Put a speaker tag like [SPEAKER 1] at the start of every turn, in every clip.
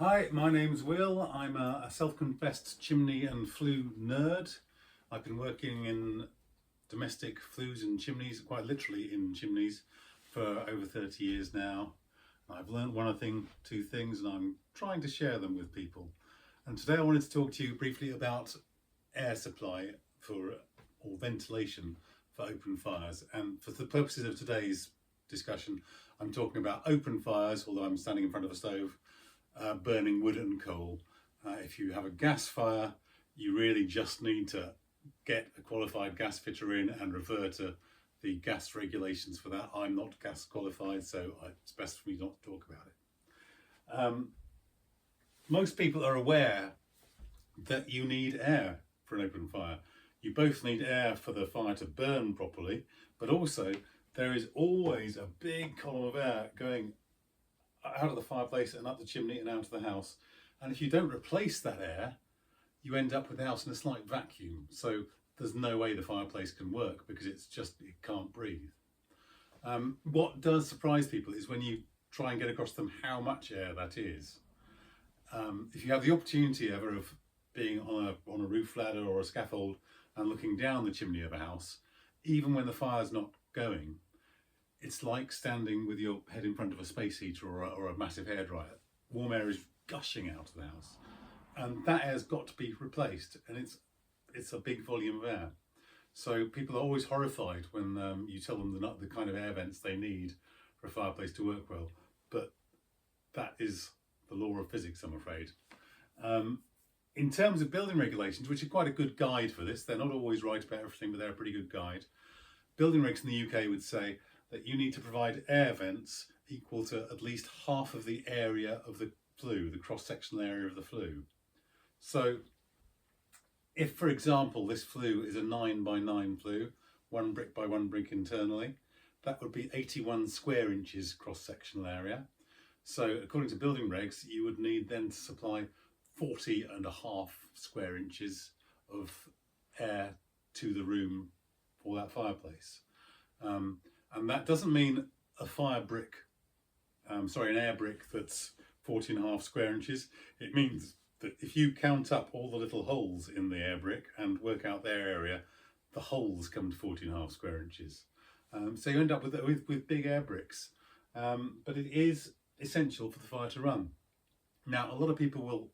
[SPEAKER 1] Hi, my name's Will. I'm a self-confessed chimney and flue nerd. I've been working in domestic flues and chimneys, quite literally in chimneys, for over 30 years now. I've learned one thing, two things, and I'm trying to share them with people. And today I wanted to talk to you briefly about air supply or ventilation for open fires. And for the purposes of today's discussion, I'm talking about open fires, although I'm standing in front of a stove, burning wood and coal. If you have a gas fire, you really just need to get a qualified gas fitter in and refer to the gas regulations for that. I'm not gas qualified, so it's best for me not to talk about it. Most people are aware that you need air for an open fire. You both need air for the fire to burn properly, but also there is always a big column of air going out of the fireplace and up the chimney and out of the house. And if you don't replace that air, you end up with the house in a slight vacuum. So there's no way the fireplace can work because it can't breathe. What does surprise people is when you try and get across to them how much air that is. If you have the opportunity ever of being on a roof ladder or a scaffold and looking down the chimney of a house, even when the fire's not going, it's like standing with your head in front of a space heater or a massive hairdryer. Warm air is gushing out of the house, and that air's got to be replaced, and it's a big volume of air. So people are always horrified when you tell them the kind of air vents they need for a fireplace to work well, but that is the law of physics, I'm afraid. In terms of building regulations, which are quite a good guide for this, they're not always right about everything, but they're a pretty good guide. Building regs in the UK would say that you need to provide air vents equal to at least half of the area of the flue, the cross-sectional area of the flue. So if, for example, this flue is a 9 by 9 flue, 1 brick by 1 brick internally, that would be 81 square inches cross-sectional area. So according to building regs, you would need then to supply 40.5 square inches of air to the room for that fireplace. And that doesn't mean an air brick that's 40.5 square inches. It means that if you count up all the little holes in the air brick and work out their area, the holes come to 40.5 square inches. So you end up with big air bricks. But it is essential for the fire to run. Now, a lot of people will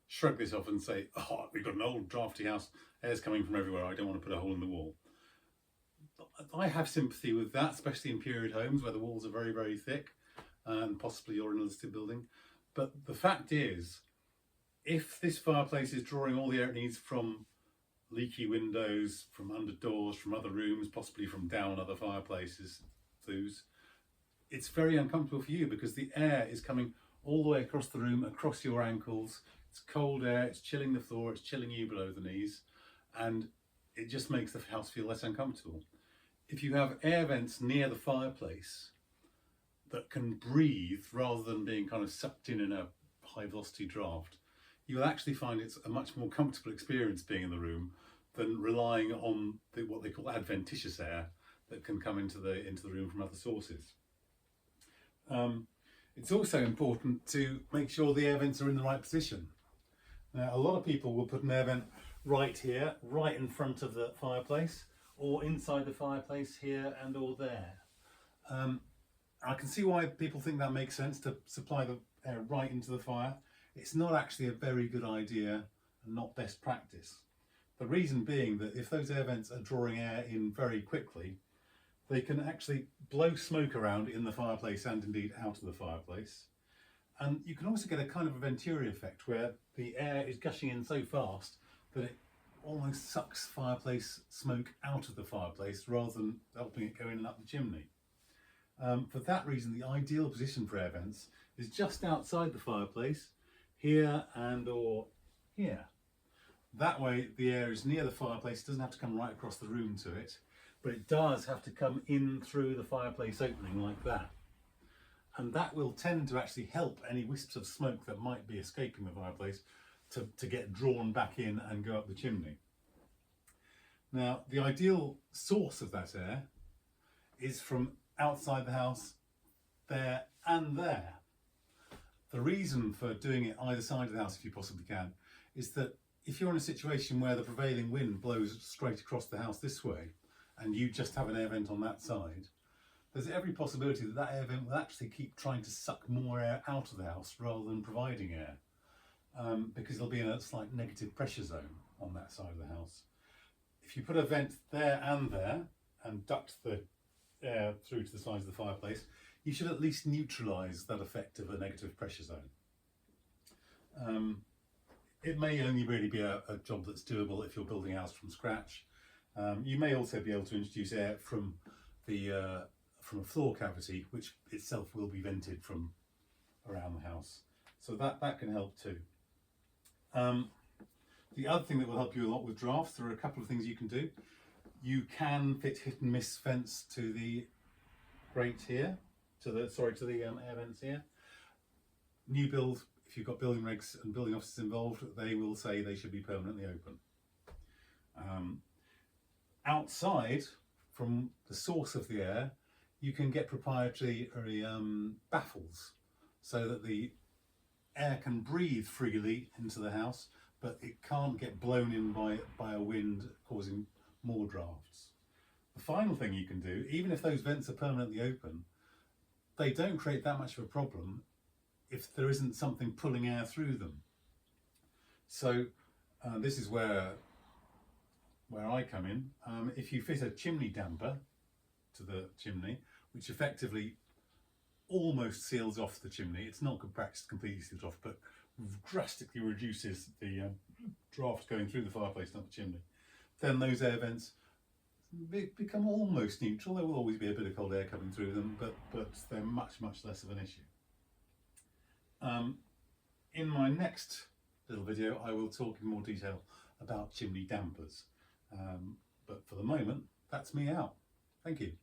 [SPEAKER 1] shrug this off and say, oh, we've got an old drafty house, air's coming from everywhere, I don't want to put a hole in the wall. I have sympathy with that, especially in period homes where the walls are very, very thick and possibly you're in a listed building. But the fact is, if this fireplace is drawing all the air it needs from leaky windows, from under doors, from other rooms, possibly from down other fireplaces, flues, it's very uncomfortable for you because the air is coming all the way across the room, across your ankles. It's cold air, it's chilling the floor, it's chilling you below the knees, and it just makes the house feel less uncomfortable. If you have air vents near the fireplace that can breathe rather than being kind of sucked in a high velocity draft, you will actually find it's a much more comfortable experience being in the room than relying on what they call adventitious air that can come into the room from other sources. It's also important to make sure the air vents are in the right position. Now, a lot of people will put an air vent right here, right in front of the fireplace, or inside the fireplace here and or there. I can see why people think that makes sense to supply the air right into the fire. It's not actually a very good idea and not best practice. The reason being that if those air vents are drawing air in very quickly, they can actually blow smoke around in the fireplace and indeed out of the fireplace. And you can also get a kind of a Venturi effect where the air is gushing in so fast that it almost sucks fireplace smoke out of the fireplace rather than helping it go in and up the chimney. For that reason, the ideal position for air vents is just outside the fireplace, here and or here. That way the air is near the fireplace, it doesn't have to come right across the room to it, but it does have to come in through the fireplace opening like that. And that will tend to actually help any wisps of smoke that might be escaping the fireplace to get drawn back in and go up the chimney. Now, the ideal source of that air is from outside the house, there and there. The reason for doing it either side of the house, if you possibly can, is that if you're in a situation where the prevailing wind blows straight across the house this way and you just have an air vent on that side, there's every possibility that that air vent will actually keep trying to suck more air out of the house rather than providing air, because it'll be in a slight negative pressure zone on that side of the house. If you put a vent there and duct the air through to the sides of the fireplace, you should at least neutralise that effect of a negative pressure zone. It may only really be a job that's doable if you're building a house from scratch. You may also be able to introduce air from a floor cavity, which itself will be vented from around the house. So that can help too. The other thing that will help you a lot with drafts, there are a couple of things you can do. You can fit hit and miss vents to the grate here, to the air vents here. New build, if you've got building regs and building offices involved, they will say they should be permanently open. Outside, from the source of the air, you can get proprietary baffles so that the air can breathe freely into the house, but it can't get blown in by a wind causing more drafts. The final thing you can do, even if those vents are permanently open, they don't create that much of a problem if there isn't something pulling air through them. So this is where I come in. If you fit a chimney damper to the chimney, which effectively almost seals off the chimney, it's not completely sealed off, but drastically reduces the draft going through the fireplace and up the chimney, then those air vents become almost neutral. There will always be a bit of cold air coming through them, but they're much less of an issue. In my next little video, I will talk in more detail about chimney dampers. But for the moment, that's me out. Thank you.